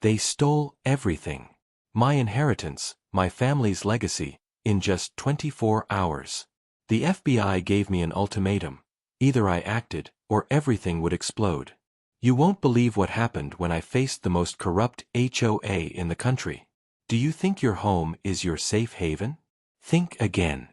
They stole everything. My inheritance, my family's legacy, in just 24 hours. The FBI gave me an ultimatum. Either I acted, or everything would explode. You won't believe what happened when I faced the most corrupt HOA in the country. Do you think your home is your safe haven? Think again.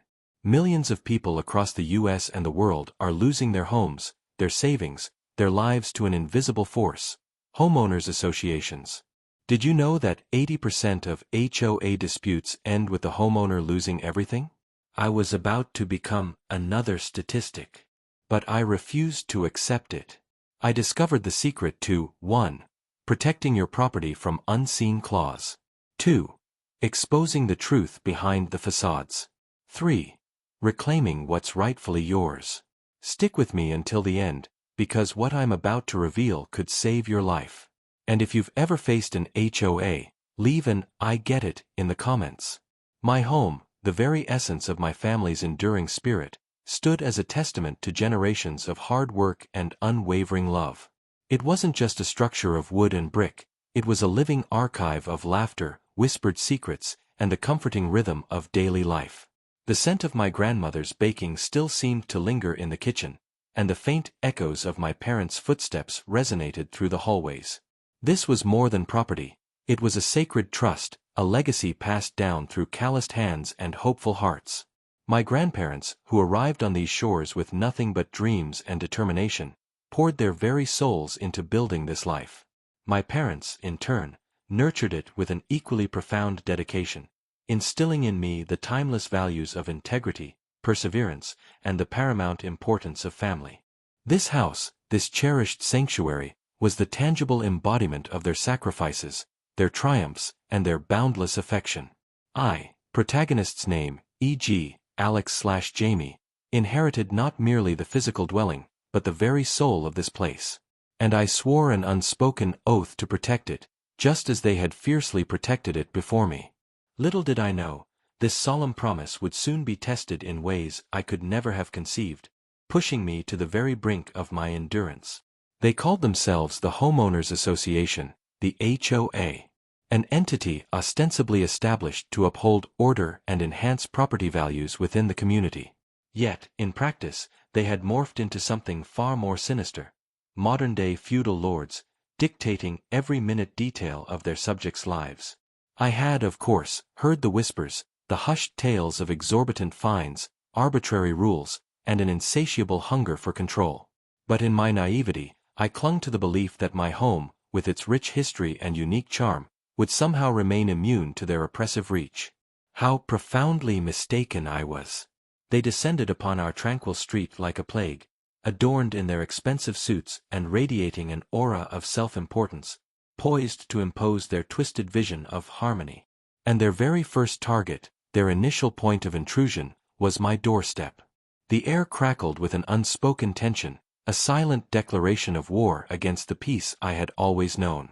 Millions of people across the US and the world are losing their homes, their savings, their lives to an invisible force. Homeowners associations. Did you know that 80% of HOA disputes end with the homeowner losing everything? I was about to become another statistic. But I refused to accept it. I discovered the secret to 1. Protecting your property from unseen claws. 2. Exposing the truth behind the facades. 3. Reclaiming what's rightfully yours. Stick with me until the end, because what I'm about to reveal could save your life. And if you've ever faced an HOA, leave an "I get it" in the comments. My home, the very essence of my family's enduring spirit, stood as a testament to generations of hard work and unwavering love. It wasn't just a structure of wood and brick, it was a living archive of laughter, whispered secrets, and the comforting rhythm of daily life. The scent of my grandmother's baking still seemed to linger in the kitchen, and the faint echoes of my parents' footsteps resonated through the hallways. This was more than property. It was a sacred trust, a legacy passed down through calloused hands and hopeful hearts. My grandparents, who arrived on these shores with nothing but dreams and determination, poured their very souls into building this life. My parents, in turn, nurtured it with an equally profound dedication, instilling in me the timeless values of integrity, perseverance, and the paramount importance of family. This house, this cherished sanctuary, was the tangible embodiment of their sacrifices, their triumphs, and their boundless affection. I, protagonist's name, e.g., Alex/Jamie, inherited not merely the physical dwelling, but the very soul of this place. And I swore an unspoken oath to protect it, just as they had fiercely protected it before me. Little did I know, this solemn promise would soon be tested in ways I could never have conceived, pushing me to the very brink of my endurance. They called themselves the Homeowners Association, the HOA, an entity ostensibly established to uphold order and enhance property values within the community. Yet, in practice, they had morphed into something far more sinister. Modern-day feudal lords, dictating every minute detail of their subjects' lives. I had, of course, heard the whispers, the hushed tales of exorbitant fines, arbitrary rules, and an insatiable hunger for control. But in my naivety, I clung to the belief that my home, with its rich history and unique charm, would somehow remain immune to their oppressive reach. How profoundly mistaken I was. They descended upon our tranquil street like a plague, adorned in their expensive suits and radiating an aura of self-importance, poised to impose their twisted vision of harmony. And their very first target, their initial point of intrusion, was my doorstep. The air crackled with an unspoken tension, a silent declaration of war against the peace I had always known.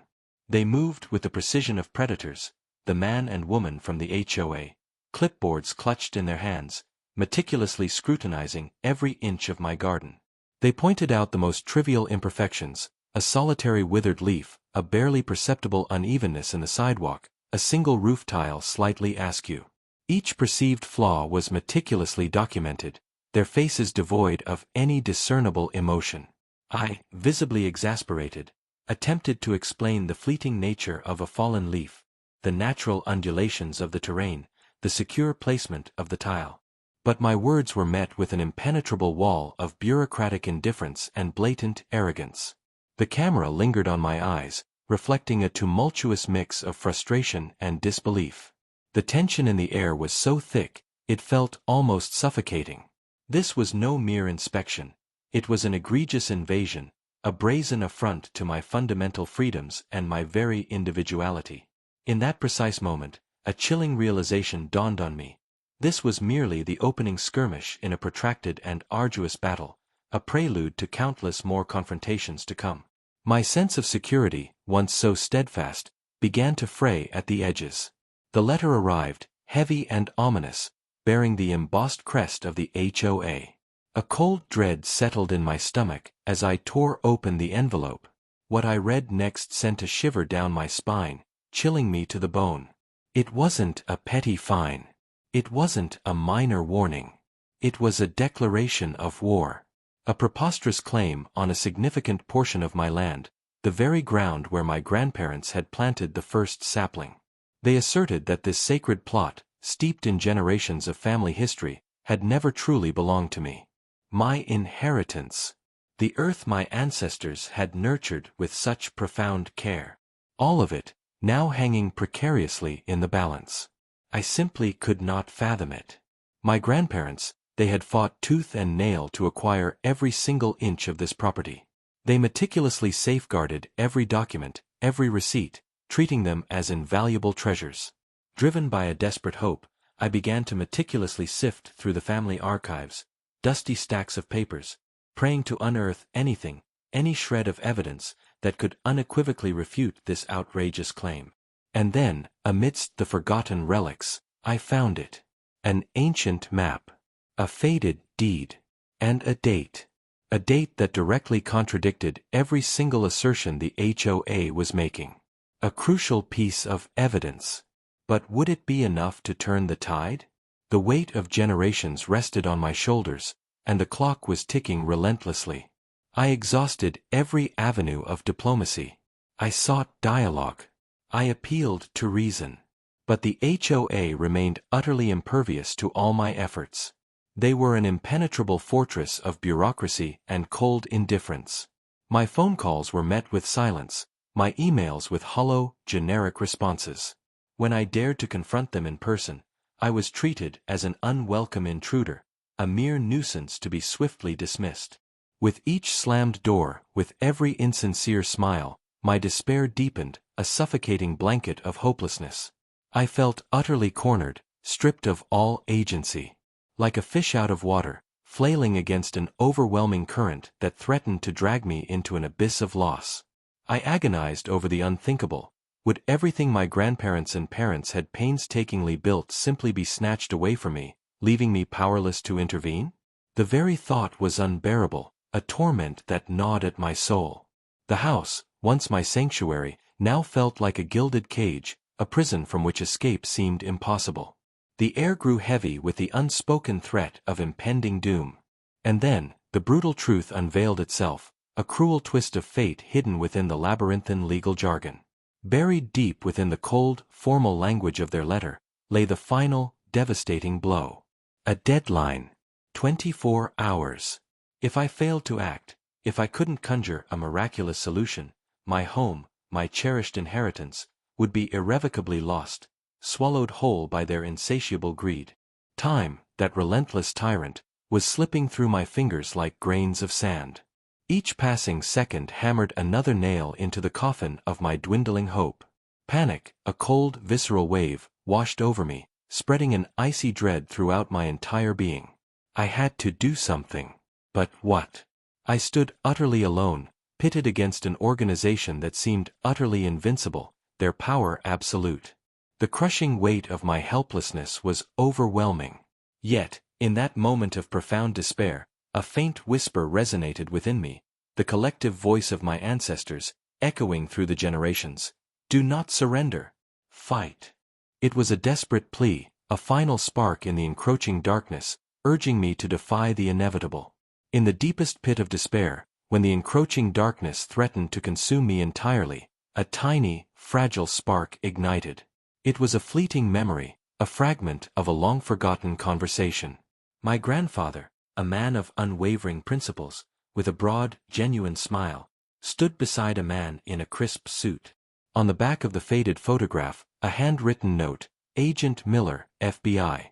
They moved with the precision of predators, the man and woman from the HOA, clipboards clutched in their hands, meticulously scrutinizing every inch of my garden. They pointed out the most trivial imperfections, a solitary withered leaf, a barely perceptible unevenness in the sidewalk, a single roof tile slightly askew. Each perceived flaw was meticulously documented, their faces devoid of any discernible emotion. I, visibly exasperated, attempted to explain the fleeting nature of a fallen leaf, the natural undulations of the terrain, the secure placement of the tile. But my words were met with an impenetrable wall of bureaucratic indifference and blatant arrogance. The camera lingered on my eyes, reflecting a tumultuous mix of frustration and disbelief. The tension in the air was so thick, it felt almost suffocating. This was no mere inspection. It was an egregious invasion, a brazen affront to my fundamental freedoms and my very individuality. In that precise moment, a chilling realization dawned on me. This was merely the opening skirmish in a protracted and arduous battle, a prelude to countless more confrontations to come. My sense of security, once so steadfast, began to fray at the edges. The letter arrived, heavy and ominous, bearing the embossed crest of the HOA. A cold dread settled in my stomach as I tore open the envelope. What I read next sent a shiver down my spine, chilling me to the bone. It wasn't a petty fine. It wasn't a minor warning. It was a declaration of war. A preposterous claim on a significant portion of my land, the very ground where my grandparents had planted the first sapling. They asserted that this sacred plot, steeped in generations of family history, had never truly belonged to me. My inheritance. The earth my ancestors had nurtured with such profound care. All of it, now hanging precariously in the balance. I simply could not fathom it. My grandparents, they had fought tooth and nail to acquire every single inch of this property. They meticulously safeguarded every document, every receipt, treating them as invaluable treasures. Driven by a desperate hope, I began to meticulously sift through the family archives, dusty stacks of papers, praying to unearth anything, any shred of evidence, that could unequivocally refute this outrageous claim. And then, amidst the forgotten relics, I found it. An ancient map. A faded deed. And a date. A date that directly contradicted every single assertion the HOA was making. A crucial piece of evidence. But would it be enough to turn the tide? The weight of generations rested on my shoulders, and the clock was ticking relentlessly. I exhausted every avenue of diplomacy. I sought dialogue. I appealed to reason. But the HOA remained utterly impervious to all my efforts. They were an impenetrable fortress of bureaucracy and cold indifference. My phone calls were met with silence, my emails with hollow, generic responses. When I dared to confront them in person, I was treated as an unwelcome intruder, a mere nuisance to be swiftly dismissed. With each slammed door, with every insincere smile, my despair deepened, a suffocating blanket of hopelessness. I felt utterly cornered, stripped of all agency. Like a fish out of water, flailing against an overwhelming current that threatened to drag me into an abyss of loss. I agonized over the unthinkable. Would everything my grandparents and parents had painstakingly built simply be snatched away from me, leaving me powerless to intervene? The very thought was unbearable, a torment that gnawed at my soul. The house, once my sanctuary, now felt like a gilded cage, a prison from which escape seemed impossible. The air grew heavy with the unspoken threat of impending doom. And then, the brutal truth unveiled itself, a cruel twist of fate hidden within the labyrinthine legal jargon. Buried deep within the cold, formal language of their letter, lay the final, devastating blow. A deadline. 24 hours. If I failed to act, if I couldn't conjure a miraculous solution, my home, my cherished inheritance, would be irrevocably lost, swallowed whole by their insatiable greed. Time, that relentless tyrant, was slipping through my fingers like grains of sand. Each passing second hammered another nail into the coffin of my dwindling hope. Panic, a cold, visceral wave, washed over me, spreading an icy dread throughout my entire being. I had to do something. But what? I stood utterly alone, pitted against an organization that seemed utterly invincible, their power absolute. The crushing weight of my helplessness was overwhelming. Yet, in that moment of profound despair, a faint whisper resonated within me, the collective voice of my ancestors, echoing through the generations. Do not surrender. Fight. It was a desperate plea, a final spark in the encroaching darkness, urging me to defy the inevitable. In the deepest pit of despair, when the encroaching darkness threatened to consume me entirely, a tiny, fragile spark ignited. It was a fleeting memory, a fragment of a long-forgotten conversation. My grandfather, a man of unwavering principles, with a broad, genuine smile, stood beside a man in a crisp suit. On the back of the faded photograph, a handwritten note, Agent Miller, FBI.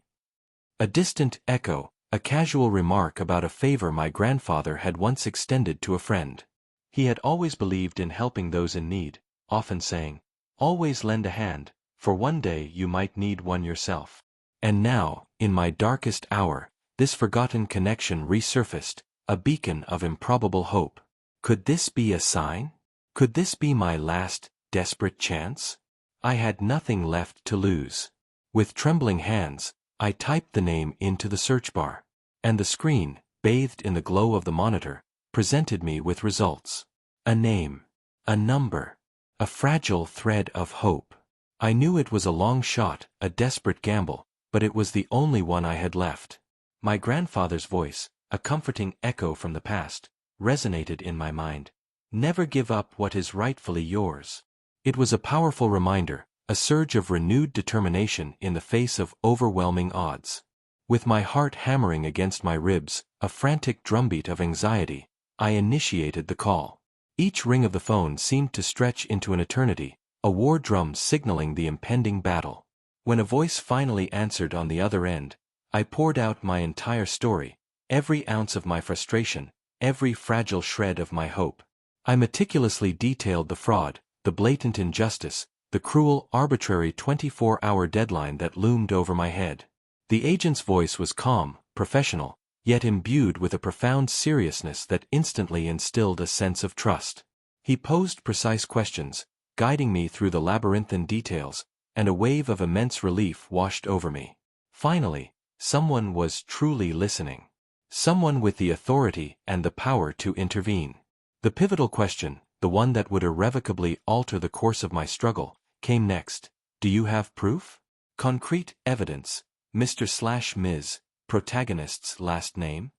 A distant echo, a casual remark about a favor my grandfather had once extended to a friend. He had always believed in helping those in need, often saying, "Always lend a hand, for one day you might need one yourself." And now, in my darkest hour, this forgotten connection resurfaced, a beacon of improbable hope. Could this be a sign? Could this be my last, desperate chance? I had nothing left to lose. With trembling hands, I typed the name into the search bar, and the screen, bathed in the glow of the monitor, presented me with results. A name. A number. A fragile thread of hope. I knew it was a long shot, a desperate gamble, but it was the only one I had left. My grandfather's voice, a comforting echo from the past, resonated in my mind. Never give up what is rightfully yours. It was a powerful reminder, a surge of renewed determination in the face of overwhelming odds. With my heart hammering against my ribs, a frantic drumbeat of anxiety, I initiated the call. Each ring of the phone seemed to stretch into an eternity, a war drum signaling the impending battle. When a voice finally answered on the other end, I poured out my entire story, every ounce of my frustration, every fragile shred of my hope. I meticulously detailed the fraud, the blatant injustice, the cruel, arbitrary 24-hour deadline that loomed over my head. The agent's voice was calm, professional, yet imbued with a profound seriousness that instantly instilled a sense of trust. He posed precise questions, guiding me through the labyrinthine details, and a wave of immense relief washed over me. Finally, someone was truly listening. Someone with the authority and the power to intervene. The pivotal question, the one that would irrevocably alter the course of my struggle, came next. Do you have proof? Concrete evidence, Mr./Ms., protagonist's last name?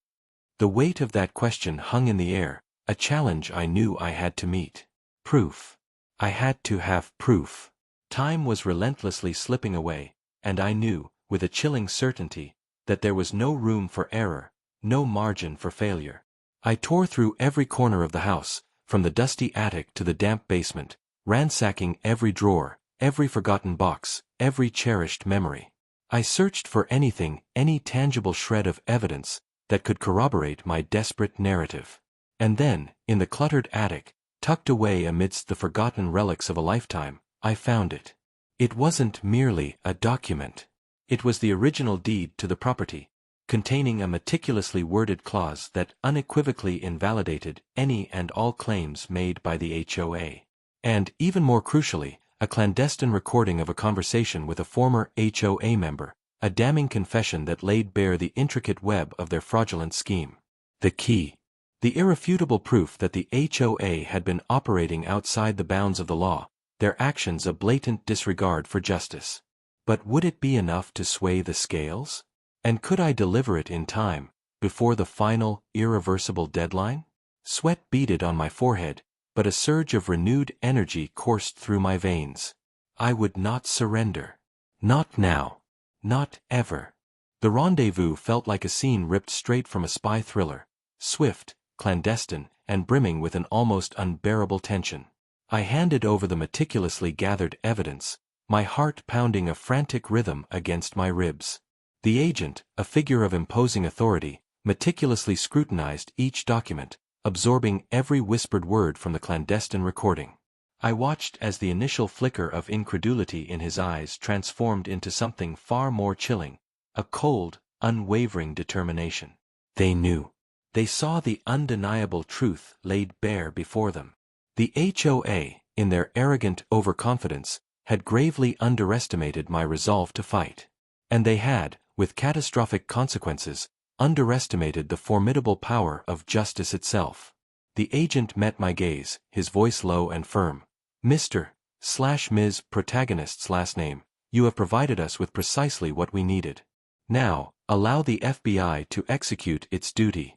The weight of that question hung in the air, a challenge I knew I had to meet. Proof. I had to have proof. Time was relentlessly slipping away, and I knew, with a chilling certainty, that there was no room for error, no margin for failure. I tore through every corner of the house, from the dusty attic to the damp basement, ransacking every drawer, every forgotten box, every cherished memory. I searched for anything, any tangible shred of evidence, that could corroborate my desperate narrative. And then, in the cluttered attic, tucked away amidst the forgotten relics of a lifetime, I found it. It wasn't merely a document. It was the original deed to the property, containing a meticulously worded clause that unequivocally invalidated any and all claims made by the HOA. And, even more crucially, a clandestine recording of a conversation with a former HOA member, a damning confession that laid bare the intricate web of their fraudulent scheme. The key. The irrefutable proof that the HOA had been operating outside the bounds of the law, their actions a blatant disregard for justice. But would it be enough to sway the scales? And could I deliver it in time, before the final, irreversible deadline? Sweat beaded on my forehead, but a surge of renewed energy coursed through my veins. I would not surrender. Not now. Not ever. The rendezvous felt like a scene ripped straight from a spy thriller, swift, clandestine, and brimming with an almost unbearable tension. I handed over the meticulously gathered evidence, my heart pounding a frantic rhythm against my ribs. The agent, a figure of imposing authority, meticulously scrutinized each document, absorbing every whispered word from the clandestine recording. I watched as the initial flicker of incredulity in his eyes transformed into something far more chilling, a cold, unwavering determination. They knew. They saw the undeniable truth laid bare before them. The HOA, in their arrogant overconfidence, had gravely underestimated my resolve to fight. And they had, with catastrophic consequences, underestimated the formidable power of justice itself. The agent met my gaze, his voice low and firm. Mr./Ms. protagonist's last name, you have provided us with precisely what we needed. Now, allow the FBI to execute its duty.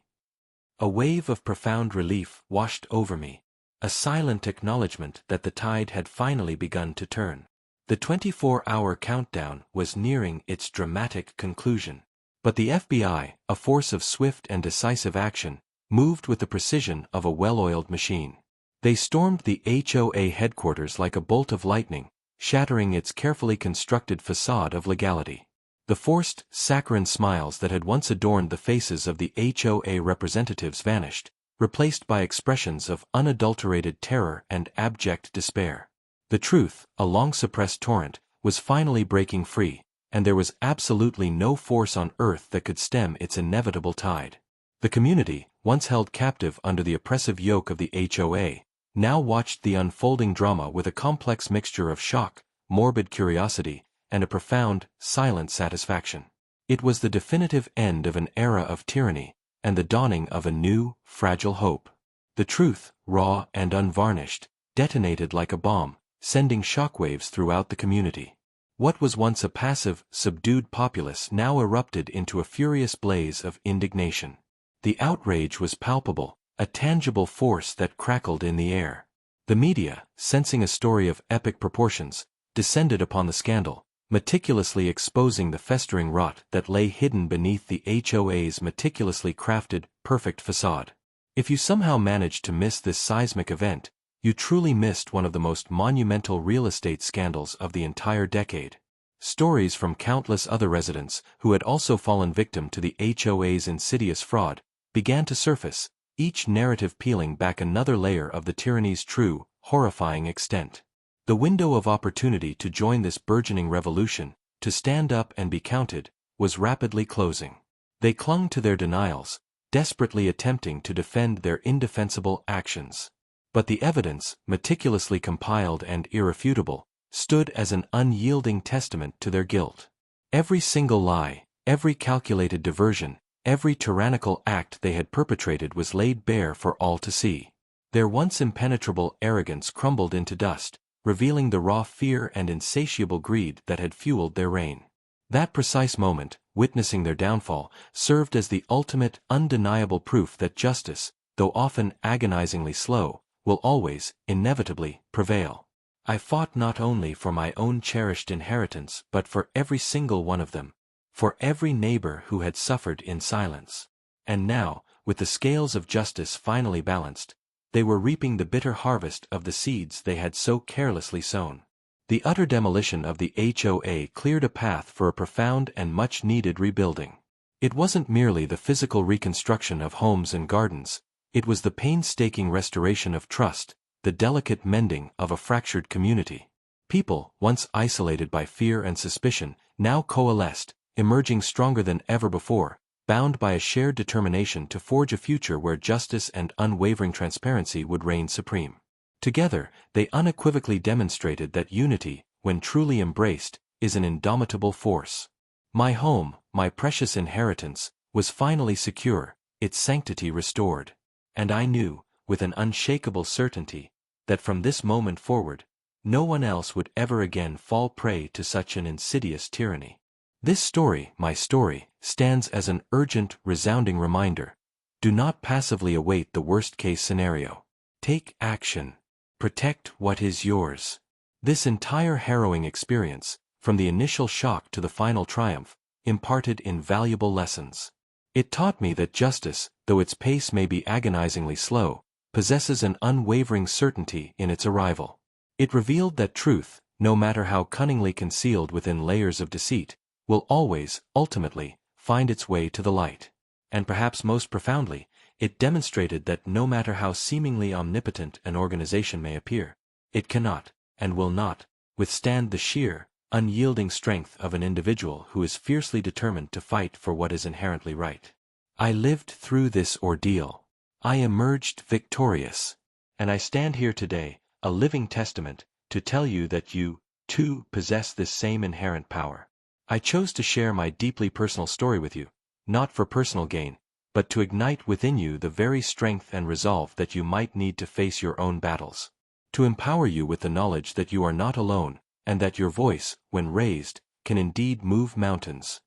A wave of profound relief washed over me, a silent acknowledgement that the tide had finally begun to turn. The 24-hour countdown was nearing its dramatic conclusion. But the FBI, a force of swift and decisive action, moved with the precision of a well-oiled machine. They stormed the HOA headquarters like a bolt of lightning, shattering its carefully constructed facade of legality. The forced, saccharine smiles that had once adorned the faces of the HOA representatives vanished, replaced by expressions of unadulterated terror and abject despair. The truth, a long-suppressed torrent, was finally breaking free, and there was absolutely no force on earth that could stem its inevitable tide. The community, once held captive under the oppressive yoke of the HOA, now watched the unfolding drama with a complex mixture of shock, morbid curiosity, and a profound, silent satisfaction. It was the definitive end of an era of tyranny, and the dawning of a new, fragile hope. The truth, raw and unvarnished, detonated like a bomb, sending shockwaves throughout the community. What was once a passive, subdued populace now erupted into a furious blaze of indignation. The outrage was palpable, a tangible force that crackled in the air. The media, sensing a story of epic proportions, descended upon the scandal, meticulously exposing the festering rot that lay hidden beneath the HOA's meticulously crafted, perfect facade. If you somehow managed to miss this seismic event, you truly missed one of the most monumental real estate scandals of the entire decade. Stories from countless other residents who had also fallen victim to the HOA's insidious fraud began to surface, each narrative peeling back another layer of the tyranny's true, horrifying extent. The window of opportunity to join this burgeoning revolution, to stand up and be counted, was rapidly closing. They clung to their denials, desperately attempting to defend their indefensible actions. But the evidence, meticulously compiled and irrefutable, stood as an unyielding testament to their guilt. Every single lie, every calculated diversion, every tyrannical act they had perpetrated was laid bare for all to see. Their once impenetrable arrogance crumbled into dust, revealing the raw fear and insatiable greed that had fueled their reign. That precise moment, witnessing their downfall, served as the ultimate, undeniable proof that justice, though often agonizingly slow, will always, inevitably, prevail. I fought not only for my own cherished inheritance but for every single one of them, for every neighbor who had suffered in silence. And now, with the scales of justice finally balanced, they were reaping the bitter harvest of the seeds they had so carelessly sown. The utter demolition of the HOA cleared a path for a profound and much-needed rebuilding. It wasn't merely the physical reconstruction of homes and gardens, it was the painstaking restoration of trust, the delicate mending of a fractured community. People, once isolated by fear and suspicion, now coalesced, emerging stronger than ever before, bound by a shared determination to forge a future where justice and unwavering transparency would reign supreme. Together, they unequivocally demonstrated that unity, when truly embraced, is an indomitable force. My home, my precious inheritance, was finally secure, its sanctity restored. And I knew, with an unshakable certainty, that from this moment forward, no one else would ever again fall prey to such an insidious tyranny. This story, my story, stands as an urgent, resounding reminder. Do not passively await the worst-case scenario. Take action. Protect what is yours. This entire harrowing experience, from the initial shock to the final triumph, imparted invaluable lessons. It taught me that justice, though its pace may be agonizingly slow, possesses an unwavering certainty in its arrival. It revealed that truth, no matter how cunningly concealed within layers of deceit, will always, ultimately, find its way to the light. And perhaps most profoundly, it demonstrated that no matter how seemingly omnipotent an organization may appear, it cannot, and will not, withstand the sheer, unyielding strength of an individual who is fiercely determined to fight for what is inherently right. I lived through this ordeal. I emerged victorious. And I stand here today, a living testament, to tell you that you, too, possess this same inherent power. I chose to share my deeply personal story with you, not for personal gain, but to ignite within you the very strength and resolve that you might need to face your own battles. To empower you with the knowledge that you are not alone, and that your voice, when raised, can indeed move mountains.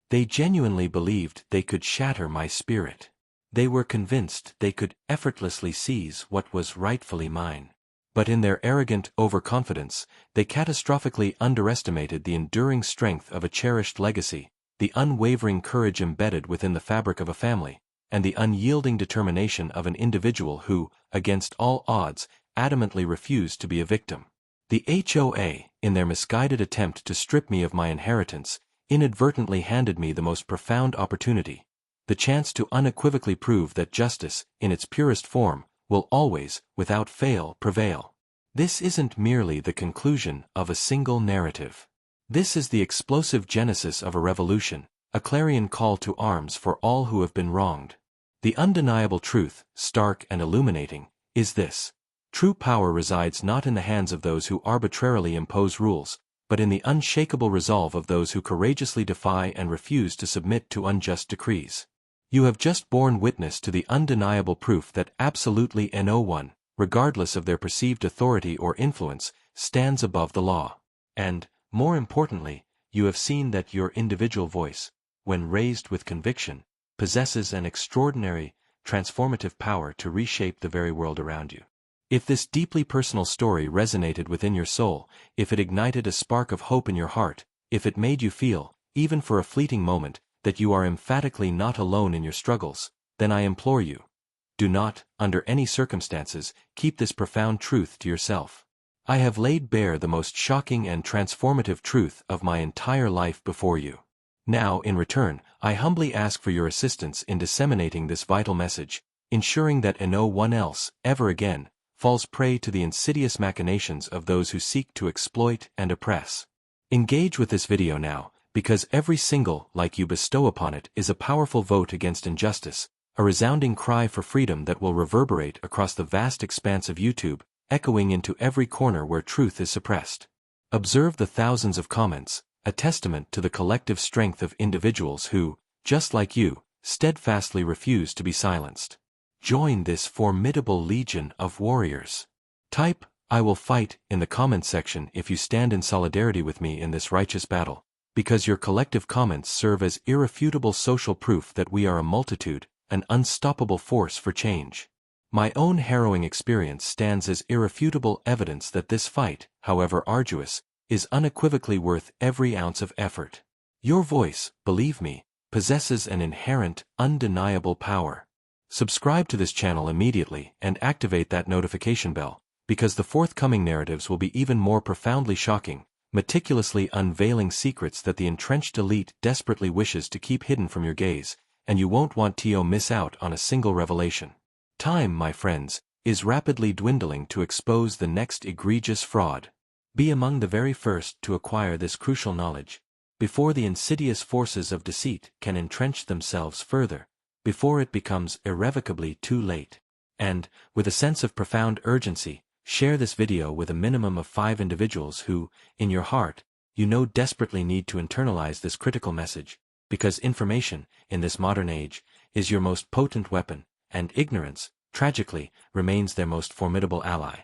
They genuinely believed they could shatter my spirit. They were convinced they could effortlessly seize what was rightfully mine. But in their arrogant overconfidence, they catastrophically underestimated the enduring strength of a cherished legacy, the unwavering courage embedded within the fabric of a family, and the unyielding determination of an individual who, against all odds, adamantly refused to be a victim. The HOA, in their misguided attempt to strip me of my inheritance, inadvertently handed me the most profound opportunity, the chance to unequivocally prove that justice, in its purest form, will always, without fail, prevail. This isn't merely the conclusion of a single narrative. This is the explosive genesis of a revolution, a clarion call to arms for all who have been wronged. The undeniable truth, stark and illuminating, is this. True power resides not in the hands of those who arbitrarily impose rules, but in the unshakable resolve of those who courageously defy and refuse to submit to unjust decrees. You have just borne witness to the undeniable proof that absolutely no one, regardless of their perceived authority or influence, stands above the law. And, more importantly, you have seen that your individual voice, when raised with conviction, possesses an extraordinary, transformative power to reshape the very world around you. If this deeply personal story resonated within your soul, if it ignited a spark of hope in your heart, if it made you feel, even for a fleeting moment, that you are emphatically not alone in your struggles, then I implore you, do not, under any circumstances, keep this profound truth to yourself. I have laid bare the most shocking and transformative truth of my entire life before you. Now, in return, I humbly ask for your assistance in disseminating this vital message, ensuring that no one else, ever again, falls prey to the insidious machinations of those who seek to exploit and oppress. Engage with this video now, because every single like you bestow upon it is a powerful vote against injustice, a resounding cry for freedom that will reverberate across the vast expanse of YouTube, echoing into every corner where truth is suppressed. Observe the thousands of comments, a testament to the collective strength of individuals who, just like you, steadfastly refuse to be silenced. Join this formidable legion of warriors. Type, "I will fight," in the comments section if you stand in solidarity with me in this righteous battle, because your collective comments serve as irrefutable social proof that we are a multitude, an unstoppable force for change. My own harrowing experience stands as irrefutable evidence that this fight, however arduous, is unequivocally worth every ounce of effort. Your voice, believe me, possesses an inherent, undeniable power. Subscribe to this channel immediately and activate that notification bell, because the forthcoming narratives will be even more profoundly shocking, meticulously unveiling secrets that the entrenched elite desperately wishes to keep hidden from your gaze, and you won't want to miss out on a single revelation. Time, my friends, is rapidly dwindling to expose the next egregious fraud. Be among the very first to acquire this crucial knowledge, before the insidious forces of deceit can entrench themselves further, before it becomes irrevocably too late. And, with a sense of profound urgency, share this video with a minimum of 5 individuals who, in your heart, you know desperately need to internalize this critical message, because information, in this modern age, is your most potent weapon, and ignorance, tragically, remains their most formidable ally.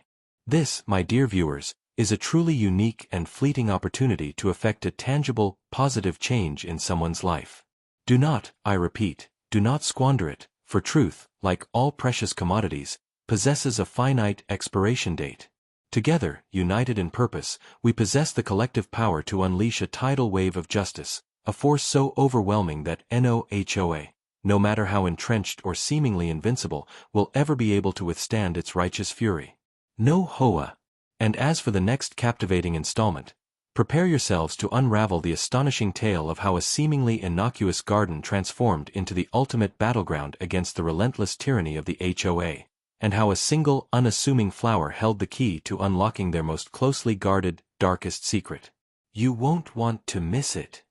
This, my dear viewers, is a truly unique and fleeting opportunity to effect a tangible, positive change in someone's life. Do not, I repeat, do not squander it, for truth, like all precious commodities, possesses a finite expiration date. Together, united in purpose, we possess the collective power to unleash a tidal wave of justice, a force so overwhelming that no HOA, no matter how entrenched or seemingly invincible, will ever be able to withstand its righteous fury. No HOA. And as for the next captivating installment, prepare yourselves to unravel the astonishing tale of how a seemingly innocuous garden transformed into the ultimate battleground against the relentless tyranny of the HOA, and how a single, unassuming flower held the key to unlocking their most closely guarded, darkest secret. You won't want to miss it.